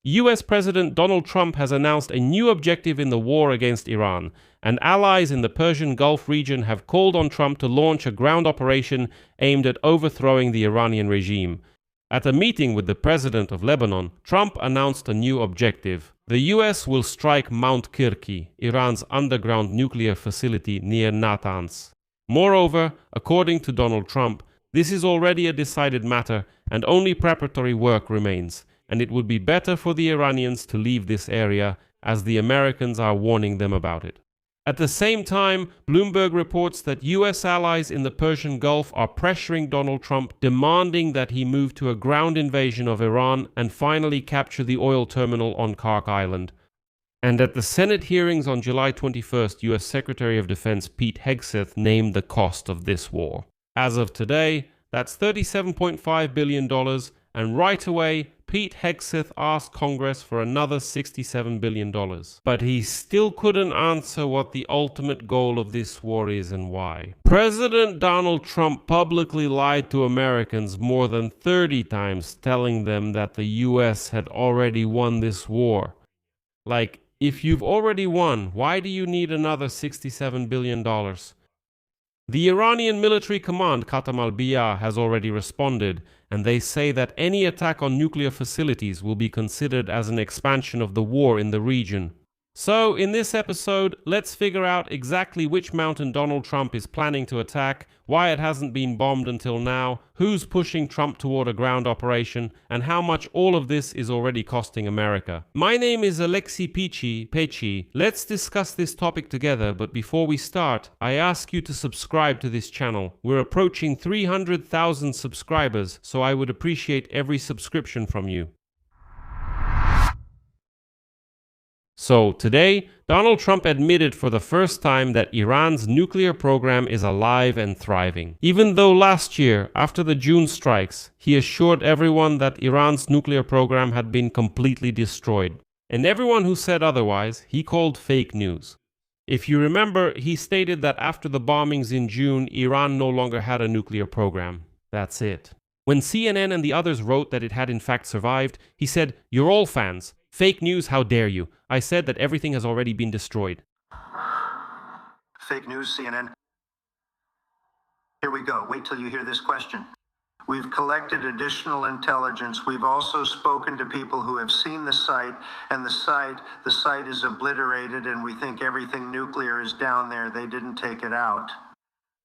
US President Donald Trump has announced a new objective in the war against Iran, and allies in the Persian Gulf region have called on Trump to launch a ground operation aimed at overthrowing the Iranian regime. At a meeting with the president of Lebanon, Trump announced a new objective. The US will strike Mount Kirki, Iran's underground nuclear facility near Natanz. Moreover, according to Donald Trump, this is already a decided matter and only preparatory work remains, and it would be better for the Iranians to leave this area, as the Americans are warning them about it. At the same time, Bloomberg reports that US allies in the Persian Gulf are pressuring Donald Trump, demanding that he move to a ground invasion of Iran and finally capture the oil terminal on Kirk Island. And at the Senate hearings on July 21st, US Secretary of Defense Pete Hegseth named the cost of this war. As of today, that's $37.5 billion, and right away, Pete Hegseth asked Congress for another $67 billion. But he still couldn't answer what the ultimate goal of this war is and why. President Donald Trump publicly lied to Americans more than 30 times, telling them that the US had already won this war. Like, if you've already won, why do you need another $67 billion? The Iranian military command, Khatam al-Biyah, has already responded, and they say that any attack on nuclear facilities will be considered as an expansion of the war in the region. So, in this episode, let's figure out exactly which mountain Donald Trump is planning to attack, why it hasn't been bombed until now, who's pushing Trump toward a ground operation, and how much all of this is already costing America. My name is Pechiy. Let's discuss this topic together, but before we start, I ask you to subscribe to this channel. We're approaching 300,000 subscribers, so I would appreciate every subscription from you. So, today, Donald Trump admitted for the first time that Iran's nuclear program is alive and thriving. Even though last year, after the June strikes, he assured everyone that Iran's nuclear program had been completely destroyed. And everyone who said otherwise, he called fake news. If you remember, he stated that after the bombings in June, Iran no longer had a nuclear program. That's it. When CNN and the others wrote that it had in fact survived, he said, "You're all fans. Fake news, how dare you? I said that everything has already been destroyed." Fake news, CNN. Here we go. Wait till you hear this question. We've collected additional intelligence. We've also spoken to people who have seen the site, and the site is obliterated, and we think everything nuclear is down there. They didn't take it out.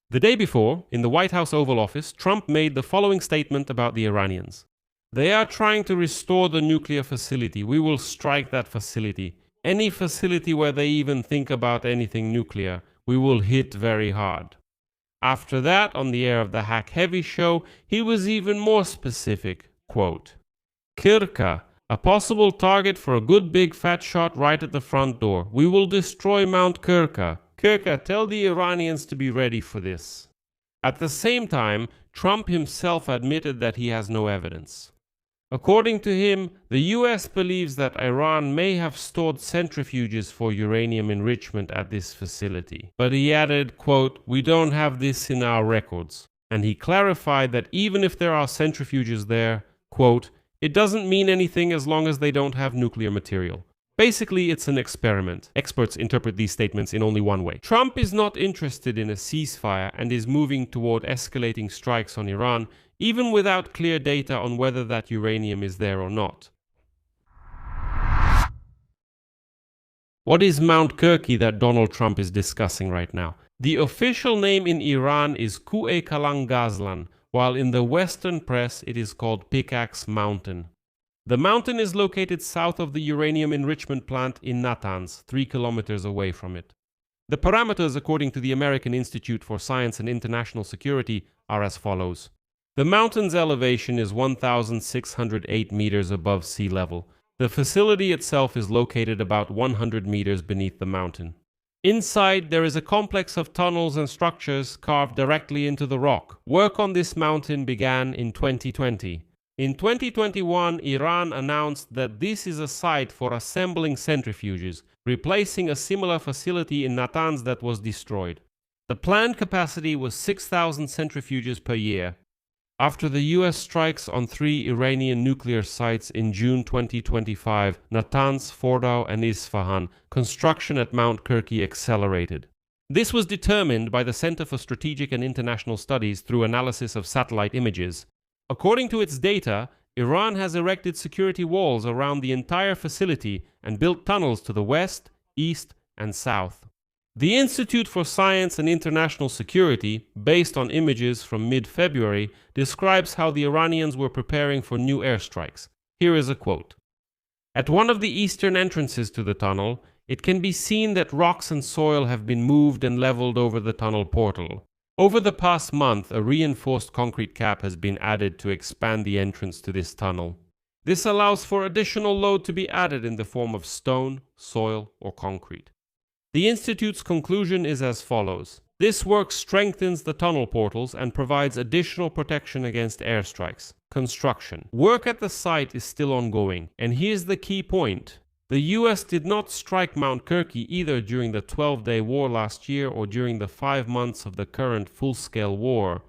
The day before, in the White House Oval Office, Trump made the following statement about the Iranians. "They are trying to restore the nuclear facility. We will strike that facility. Any facility where they even think about anything nuclear, we will hit very hard." After that, on the air of the Hack Heavy show, he was even more specific. Quote, "Kirki, a possible target for a good big fat shot right at the front door. We will destroy Mount Kirki. Kirki, tell the Iranians to be ready for this." At the same time, Trump himself admitted that he has no evidence. According to him, the US believes that Iran may have stored centrifuges for uranium enrichment at this facility. But he added, quote, "We don't have this in our records." And he clarified that even if there are centrifuges there, quote, "it doesn't mean anything as long as they don't have nuclear material." Basically, it's an experiment. Experts interpret these statements in only one way. Trump is not interested in a ceasefire and is moving toward escalating strikes on Iran, even without clear data on whether that uranium is there or not. What is Mount Kirki that Donald Trump is discussing right now? The official name in Iran is Ku'e Kalan Gazlan, while in the Western press it is called Pickaxe Mountain. The mountain is located south of the uranium enrichment plant in Natanz, 3 kilometers away from it. The parameters, according to the American Institute for Science and International Security, are as follows. The mountain's elevation is 1,608 meters above sea level. The facility itself is located about 100 meters beneath the mountain. Inside, there is a complex of tunnels and structures carved directly into the rock. Work on this mountain began in 2020. In 2021, Iran announced that this is a site for assembling centrifuges, replacing a similar facility in Natanz that was destroyed. The planned capacity was 6,000 centrifuges per year. After the US strikes on 3 Iranian nuclear sites in June 2025, Natanz, Fordow, and Isfahan, construction at Mount Kirki accelerated. This was determined by the Center for Strategic and International Studies through analysis of satellite images. According to its data, Iran has erected security walls around the entire facility and built tunnels to the west, east, and south. The Institute for Science and International Security, based on images from mid-February, describes how the Iranians were preparing for new airstrikes. Here is a quote. At one of the eastern entrances to the tunnel, it can be seen that rocks and soil have been moved and leveled over the tunnel portal. Over the past month, a reinforced concrete cap has been added to expand the entrance to this tunnel. This allows for additional load to be added in the form of stone, soil, or concrete. The Institute's conclusion is as follows. This work strengthens the tunnel portals and provides additional protection against airstrikes. Construction. Work at the site is still ongoing, and here's the key point. The US did not strike Mount Kirki either during the 12-day war last year or during the 5 months of the current full-scale war.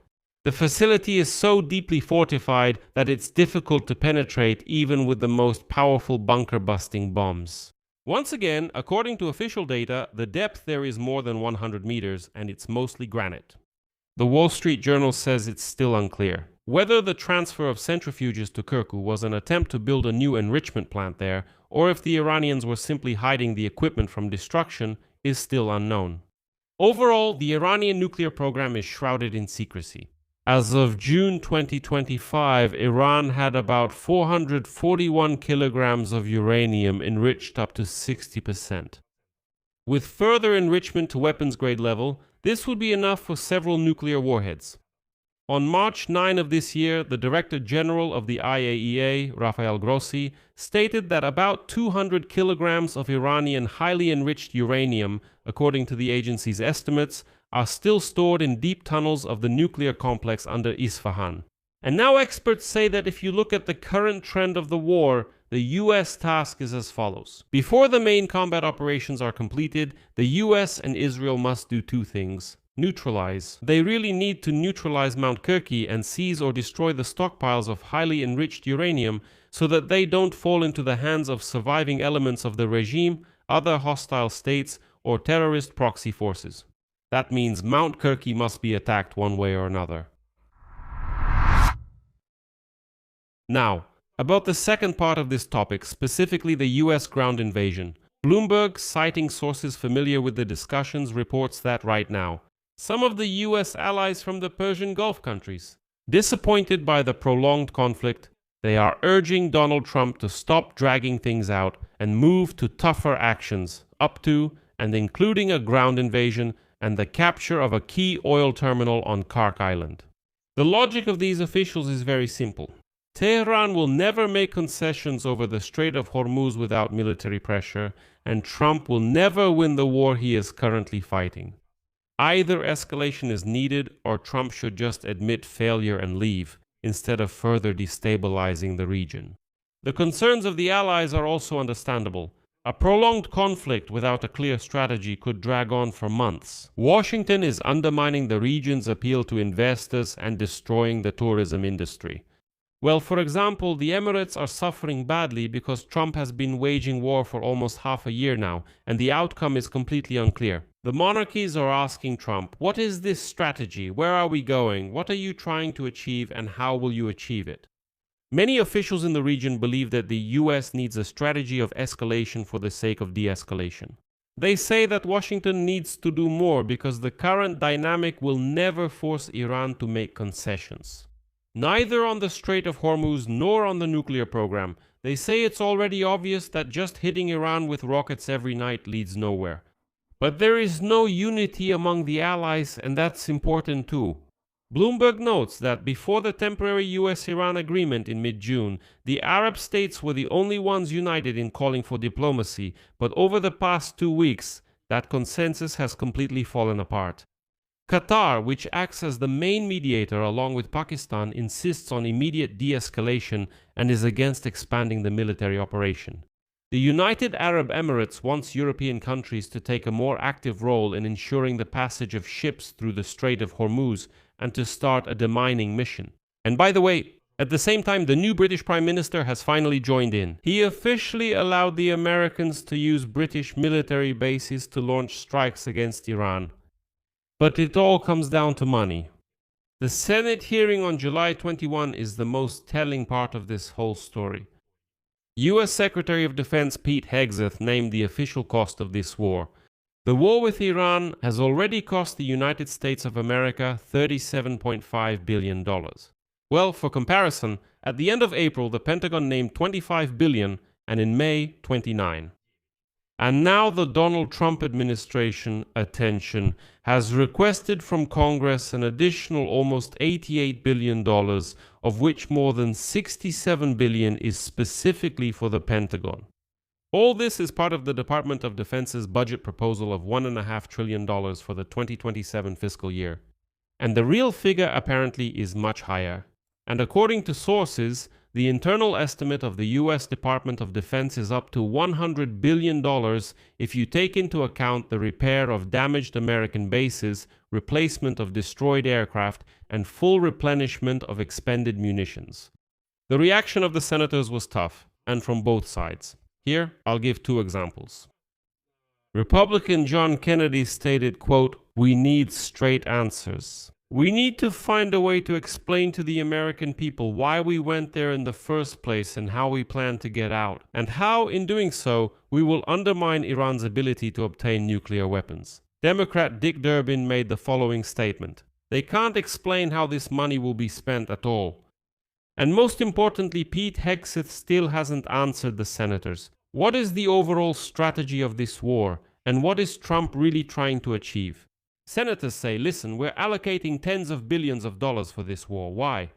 The facility is so deeply fortified that it's difficult to penetrate even with the most powerful bunker-busting bombs. Once again, according to official data, the depth there is more than 100 meters, and it's mostly granite. The Wall Street Journal says it's still unclear. Whether the transfer of centrifuges to Kirku was an attempt to build a new enrichment plant there, or if the Iranians were simply hiding the equipment from destruction, is still unknown. Overall, the Iranian nuclear program is shrouded in secrecy. As of June 2025, Iran had about 441 kilograms of uranium enriched up to 60%. With further enrichment to weapons-grade level, this would be enough for several nuclear warheads. On March 9 of this year, the Director General of the IAEA, Rafael Grossi, stated that about 200 kilograms of Iranian highly enriched uranium, according to the agency's estimates, are still stored in deep tunnels of the nuclear complex under Isfahan. And now experts say that if you look at the current trend of the war, the US task is as follows. Before the main combat operations are completed, the US and Israel must do two things. Neutralize. They really need to neutralize Mount Kirki and seize or destroy the stockpiles of highly enriched uranium so that they don't fall into the hands of surviving elements of the regime, other hostile states, or terrorist proxy forces. That means Mount Kirki must be attacked one way or another. Now, about the second part of this topic, specifically the US ground invasion. Bloomberg, citing sources familiar with the discussions, reports that right now, some of the US allies from the Persian Gulf countries, disappointed by the prolonged conflict, they are urging Donald Trump to stop dragging things out and move to tougher actions, up to and including a ground invasion and the capture of a key oil terminal on Kark Island. The logic of these officials is very simple. Tehran will never make concessions over the Strait of Hormuz without military pressure, and Trump will never win the war he is currently fighting. Either escalation is needed, or Trump should just admit failure and leave, instead of further destabilizing the region. The concerns of the allies are also understandable. A prolonged conflict without a clear strategy could drag on for months. Washington is undermining the region's appeal to investors and destroying the tourism industry. Well, for example, the Emirates are suffering badly because Trump has been waging war for almost half a year now, and the outcome is completely unclear. The monarchies are asking Trump, what is this strategy? Where are we going? What are you trying to achieve, and how will you achieve it? Many officials in the region believe that the US needs a strategy of escalation for the sake of de-escalation. They say that Washington needs to do more because the current dynamic will never force Iran to make concessions. Neither on the Strait of Hormuz nor on the nuclear program. They say it's already obvious that just hitting Iran with rockets every night leads nowhere. But there is no unity among the allies, and that's important too. Bloomberg notes that before the temporary US-Iran agreement in mid-June, the Arab states were the only ones united in calling for diplomacy, but over the past 2 weeks, that consensus has completely fallen apart. Qatar, which acts as the main mediator along with Pakistan, insists on immediate de-escalation and is against expanding the military operation. The United Arab Emirates wants European countries to take a more active role in ensuring the passage of ships through the Strait of Hormuz and to start a demining mission. And by the way, at the same time, the new British Prime Minister has finally joined in. He officially allowed the Americans to use British military bases to launch strikes against Iran. But it all comes down to money. The Senate hearing on July 21 is the most telling part of this whole story. US Secretary of Defense Pete Hegseth named the official cost of this war. The war with Iran has already cost the United States of America $37.5 billion. Well, for comparison, at the end of April, the Pentagon named $25 billion, and in May, $29. And now the Donald Trump administration, attention, has requested from Congress an additional almost $88 billion, of which more than $67 billion is specifically for the Pentagon. All this is part of the Department of Defense's budget proposal of $1.5 trillion for the 2027 fiscal year. And the real figure apparently is much higher. And according to sources, the internal estimate of the US Department of Defense is up to $100 billion if you take into account the repair of damaged American bases, replacement of destroyed aircraft, and full replenishment of expended munitions. The reaction of the senators was tough, and from both sides. Here, I'll give two examples. Republican John Kennedy stated, quote, "We need straight answers. We need to find a way to explain to the American people why we went there in the first place and how we plan to get out, and how, in doing so, we will undermine Iran's ability to obtain nuclear weapons." Democrat Dick Durbin made the following statement: "They can't explain how this money will be spent at all." And most importantly, Pete Hegseth still hasn't answered the senators. What is the overall strategy of this war, and what is Trump really trying to achieve? Senators say, listen, we're allocating tens of billions of dollars for this war. Why?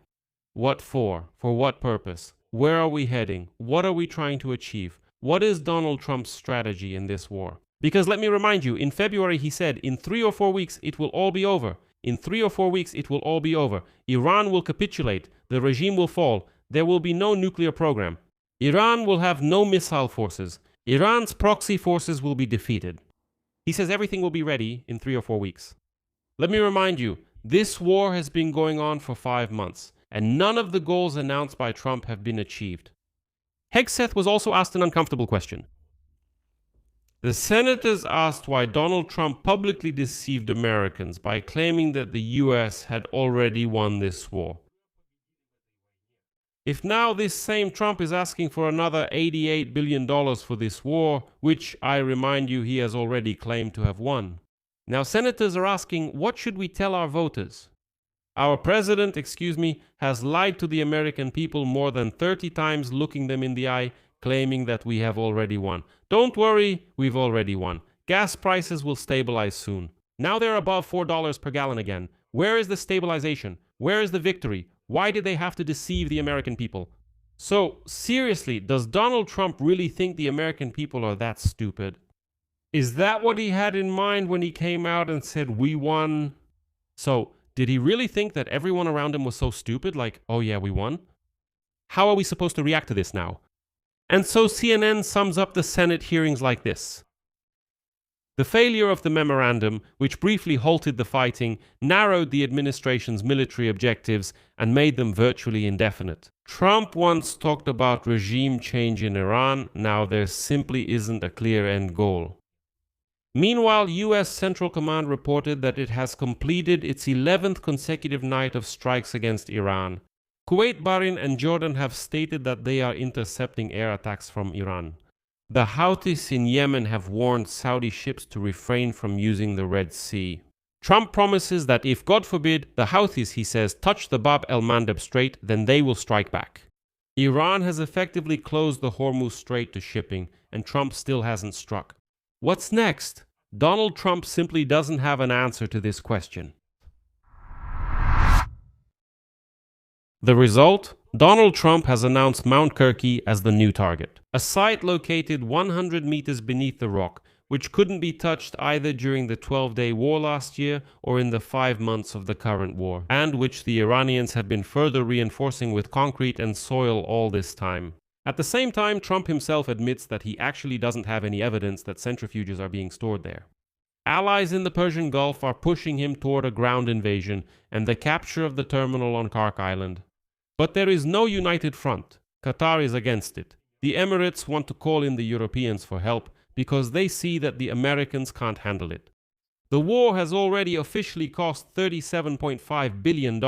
What for? For what purpose? Where are we heading? What are we trying to achieve? What is Donald Trump's strategy in this war? Because let me remind you, in February he said, in 3 or 4 weeks it will all be over. In 3 or 4 weeks it will all be over. Iran will capitulate. The regime will fall. There will be no nuclear program. Iran will have no missile forces. Iran's proxy forces will be defeated. He says everything will be ready in 3 or 4 weeks. Let me remind you, this war has been going on for 5 months, and none of the goals announced by Trump have been achieved. Hegseth was also asked an uncomfortable question. The senators asked why Donald Trump publicly deceived Americans by claiming that the US had already won this war. If now this same Trump is asking for another $88 billion for this war, which I remind you he has already claimed to have won. Now senators are asking, what should we tell our voters? Our president, has lied to the American people more than 30 times, looking them in the eye, claiming that we have already won. Don't worry, we've already won. Gas prices will stabilize soon. Now they're above $4 per gallon again. Where is the stabilization? Where is the victory? Why did they have to deceive the American people? So, seriously, does Donald Trump really think the American people are that stupid? Is that what he had in mind when he came out and said, we won? So, did he really think that everyone around him was so stupid, like, oh yeah, we won? How are we supposed to react to this now? And so CNN sums up the Senate hearings like this. The failure of the memorandum, which briefly halted the fighting, narrowed the administration's military objectives and made them virtually indefinite. Trump once talked about regime change in Iran. Now there simply isn't a clear end goal. Meanwhile, US Central Command reported that it has completed its 11th consecutive night of strikes against Iran. Kuwait, Bahrain, and Jordan have stated that they are intercepting air attacks from Iran. The Houthis in Yemen have warned Saudi ships to refrain from using the Red Sea. Trump promises that if, God forbid, the Houthis, he says, touch the Bab el-Mandeb Strait, then they will strike back. Iran has effectively closed the Hormuz Strait to shipping, and Trump still hasn't struck. What's next? Donald Trump simply doesn't have an answer to this question. The result? Donald Trump has announced Mount Kirki as the new target, a site located 100 meters beneath the rock, which couldn't be touched either during the 12-day war last year or in the 5 months of the current war, and which the Iranians have been further reinforcing with concrete and soil all this time. At the same time, Trump himself admits that he actually doesn't have any evidence that centrifuges are being stored there. Allies in the Persian Gulf are pushing him toward a ground invasion and the capture of the terminal on Kirk Island. But there is no united front. Qatar is against it. The Emirates want to call in the Europeans for help because they see that the Americans can't handle it. The war has already officially cost $37.5 billion,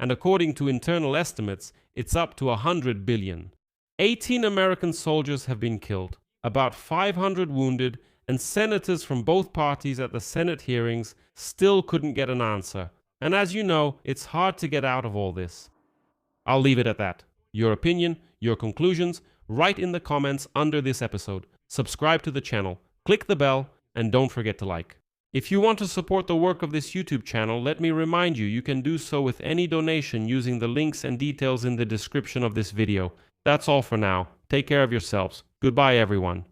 and according to internal estimates, it's up to $100 billion. 18 American soldiers have been killed, about 500 wounded, and senators from both parties at the Senate hearings still couldn't get an answer. And as you know, it's hard to get out of all this. I'll leave it at that. Your opinion, your conclusions, write in the comments under this episode. Subscribe to the channel, click the bell, and don't forget to like. If you want to support the work of this YouTube channel, let me remind you, you can do so with any donation using the links and details in the description of this video. That's all for now. Take care of yourselves. Goodbye, everyone.